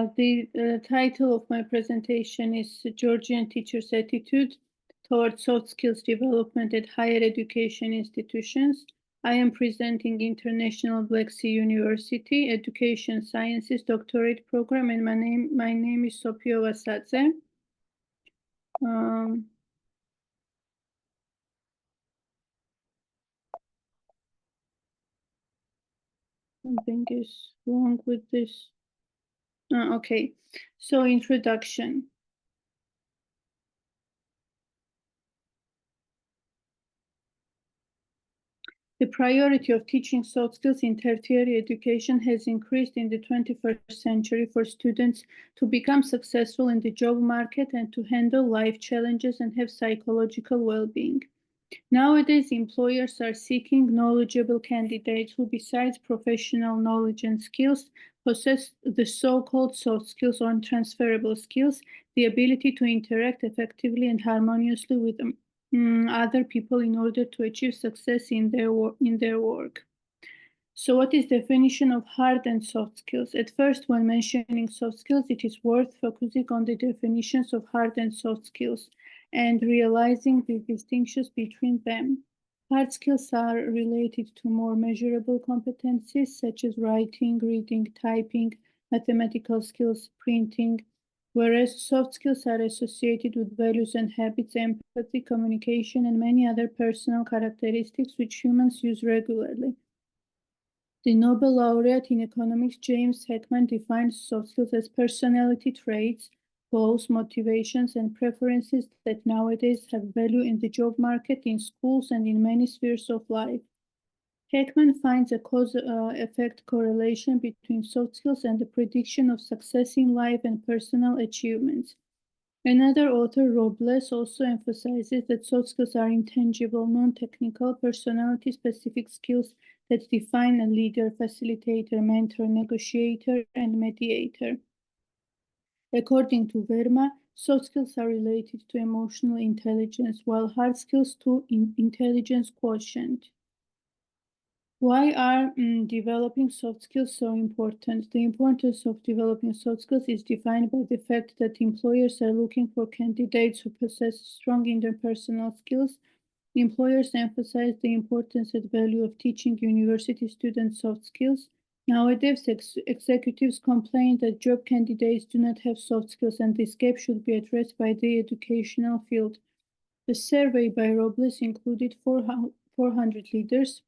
The title of my presentation is Georgian Teachers' Attitude Towards Soft Skills Development at Higher Education Institutions. I am presenting International Black Sea University Education Sciences Doctorate Program, and my name is Sofia Vasadze. Something is wrong with this. Okay, so introduction. The priority of teaching soft skills in tertiary education has increased in the 21st century for students to become successful in the job market and to handle life challenges and have psychological well-being. Nowadays, employers are seeking knowledgeable candidates who, besides professional knowledge and skills, possess the so-called soft skills or transferable skills, the ability to interact effectively and harmoniously with other people in order to achieve success in their work. So what is the definition of hard and soft skills? At first, when mentioning soft skills, it is worth focusing on the definitions of hard and soft skills and realizing the distinctions between them. Hard skills are related to more measurable competencies such as writing, reading, typing, mathematical skills, printing, whereas soft skills are associated with values and habits, empathy, communication, and many other personal characteristics which humans use regularly. The Nobel laureate in economics James Heckman defines soft skills as personality traits, goals, motivations, and preferences that nowadays have value in the job market, in schools, and in many spheres of life. Heckman finds a cause-effect correlation between soft skills and the prediction of success in life and personal achievements. Another author, Robles, also emphasizes that soft skills are intangible, non-technical, personality-specific skills that define a leader, facilitator, mentor, negotiator, and mediator. According to Verma, soft skills are related to emotional intelligence, while hard skills to intelligence quotient. Why are developing soft skills so important? The importance of developing soft skills is defined by the fact that employers are looking for candidates who possess strong interpersonal skills. Employers emphasize the importance and value of teaching university students soft skills. Nowadays, executives complain that job candidates do not have soft skills, and this gap should be addressed by the educational field. The survey by Robles included 400 leaders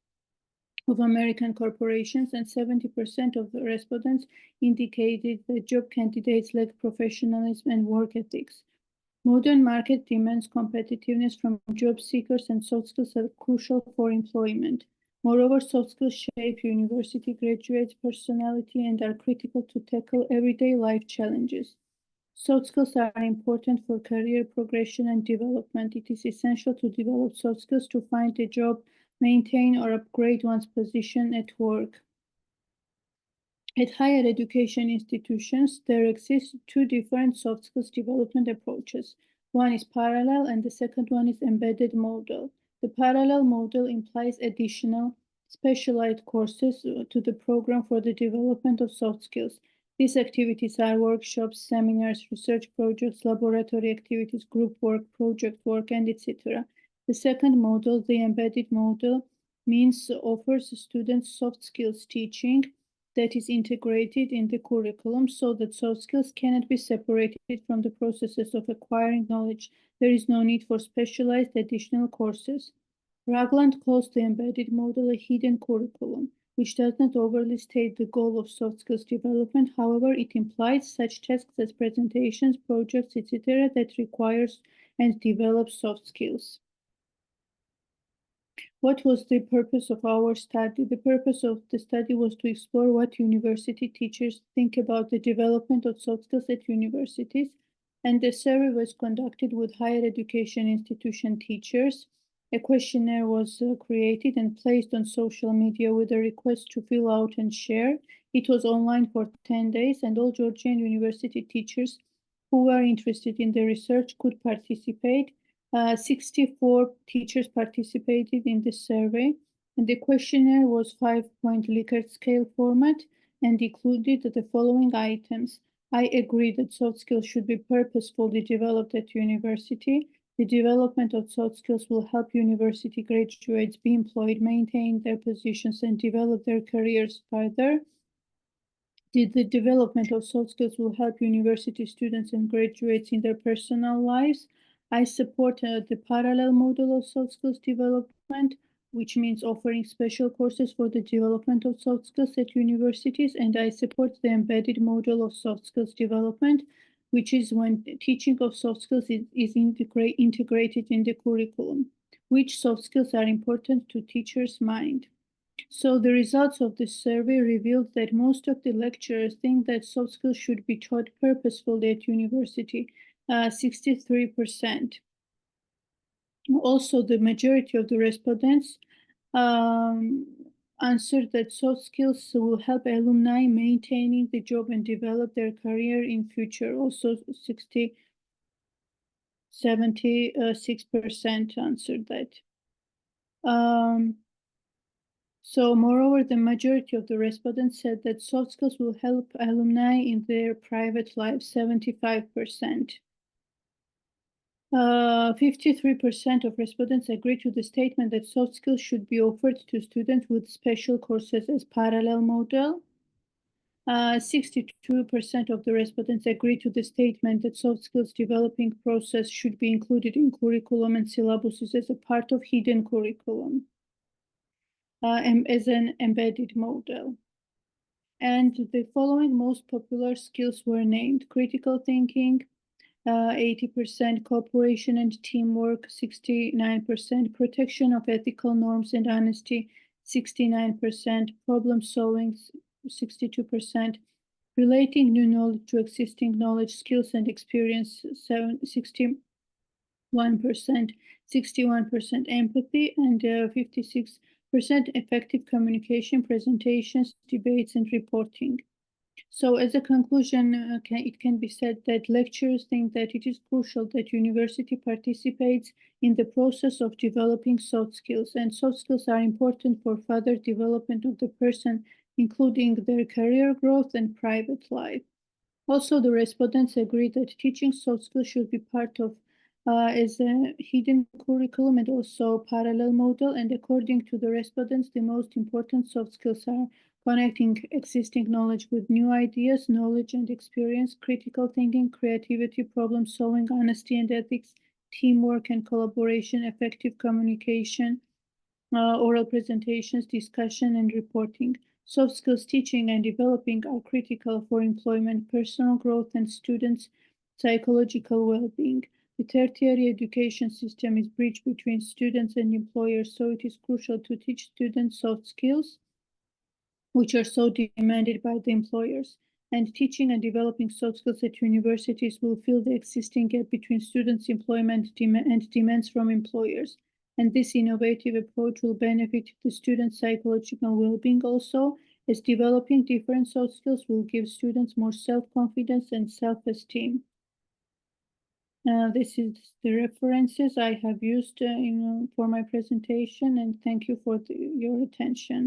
of American corporations, and 70% of the respondents indicated that job candidates lack professionalism and work ethics. Modern market demands competitiveness from job seekers, and soft skills are crucial for employment. Moreover, soft skills shape university graduates' personality and are critical to tackle everyday life challenges. Soft skills are important for career progression and development. It is essential to develop soft skills to find a job, maintain or upgrade one's position at work. At higher education institutions, there exist two different soft skills development approaches. One is parallel and the second one is embedded model. The parallel model implies additional specialized courses to the program for the development of soft skills. These activities are workshops, seminars, research projects, laboratory activities, group work, project work, and etc. The second model, the embedded model, offers students soft skills teaching that is integrated in the curriculum so that soft skills cannot be separated from the processes of acquiring knowledge. There is no need for specialized additional courses. Ragland calls the embedded model a hidden curriculum, which does not overly state the goal of soft skills development. However, it implies such tasks as presentations, projects, etc. that requires and develops soft skills. What was the purpose of our study? The purpose of the study was to explore what university teachers think about the development of soft skills at universities, and the survey was conducted with higher education institution teachers. A questionnaire was created and placed on social media with a request to fill out and share. It was online for 10 days, and all Georgian university teachers who were interested in the research could participate. 64 teachers participated in the survey, and the questionnaire was 5-point Likert scale format and included the following items: I agree that soft skills should be purposefully developed at university. The development of soft skills will help university graduates be employed, maintain their positions, and develop their careers further. The development of soft skills will help university students and graduates in their personal lives. I support the parallel model of soft skills development, which means offering special courses for the development of soft skills at universities, and I support the embedded model of soft skills development, which is when teaching of soft skills is integrated in the curriculum. Which soft skills are important to teachers' mind? So the results of this survey revealed that most of the lecturers think that soft skills should be taught purposefully at university, 63%. Also, the majority of the respondents answered that soft skills will help alumni maintaining the job and develop their career in future. Also, 76% answered that. So, moreover, the majority of the respondents said that soft skills will help alumni in their private life, 75%. 53% of respondents agree to the statement that soft skills should be offered to students with special courses as parallel model. 62% of the respondents agree to the statement that soft skills developing process should be included in curriculum and syllabuses as a part of hidden curriculum, as an embedded model. And the following most popular skills were named: critical thinking, 80%, cooperation and teamwork, 69%, protection of ethical norms and honesty, 69%, problem solving, 62%, relating new knowledge to existing knowledge, skills and experience, 61%, 61% empathy, and 56% effective communication, presentations, debates, and reporting. So as a conclusion, it can be said that lecturers think that it is crucial that university participates in the process of developing soft skills, and soft skills are important for further development of the person, including their career growth and private life. Also, the respondents agree that teaching soft skills should be part of as a hidden curriculum and also parallel model. And according to the respondents, the most important soft skills are connecting existing knowledge with new ideas, knowledge and experience, critical thinking, creativity, problem solving, honesty and ethics, teamwork and collaboration, effective communication, oral presentations, discussion, and reporting. Soft skills teaching and developing are critical for employment, personal growth, and students' psychological well-being. The tertiary education system is a bridge between students and employers, so it is crucial to teach students soft skills, which are so demanded by the employers. And teaching and developing soft skills at universities will fill the existing gap between students' employment and demands from employers. And this innovative approach will benefit the students' psychological well-being also, as developing different soft skills will give students more self-confidence and self-esteem. This is the references I have used for my presentation, and thank you for your attention.